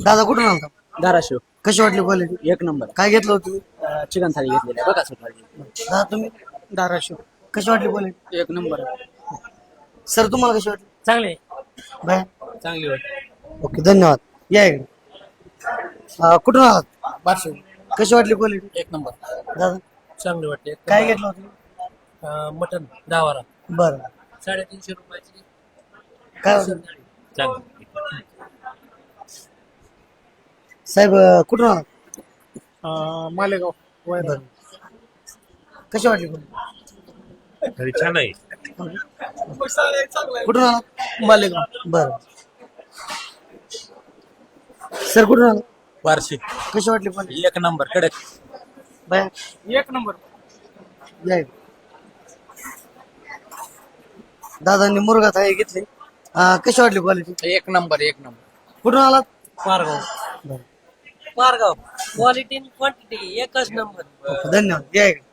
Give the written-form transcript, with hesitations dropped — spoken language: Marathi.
दादा कुठून आलता? धाराशिव कशी वाटली क्वालिटी? एक नंबर. काय घेतलं होतं तुम्ही? चिकन थाळी घेतलेली आहे बघा थाळी. दादा तुम्ही धाराशिव कशी वाटली क्वालिटी? एक नंबर. सर तुम्हाला कशी वाटली? चांगले बाय चांगली वाटत. ओके धन्यवाद. या इकडे. कुठून आहात? बारशे कशी वाटली क्वालिटी? एक नंबर. दादा चांगली वाटते. काय घेतलं होतं? मटन 10 वारा बरं 350 रुपयाची. काय होतं? चांगली. साहेब कुठून आहात? मालेगाव बरं कशी वाटली क्वालिटी? तरी छान आहे. कुठून आहात? मालेगाव बरं सर कुठून आहात? बारशे कशी वाटली क्वालिटी? एक नंबर कडक. बाय एक नंबर. या इकडे. दादांनी मुर्गा थाळी घेतली. कशी वाटली क्वालिटी? एक नंबर. एक नंबर. कुठून आलात? पारगाव. बरं पारगाव क्वालिटी क्वांटिटी एकच नंबर. धन्यवाद. या इकडे.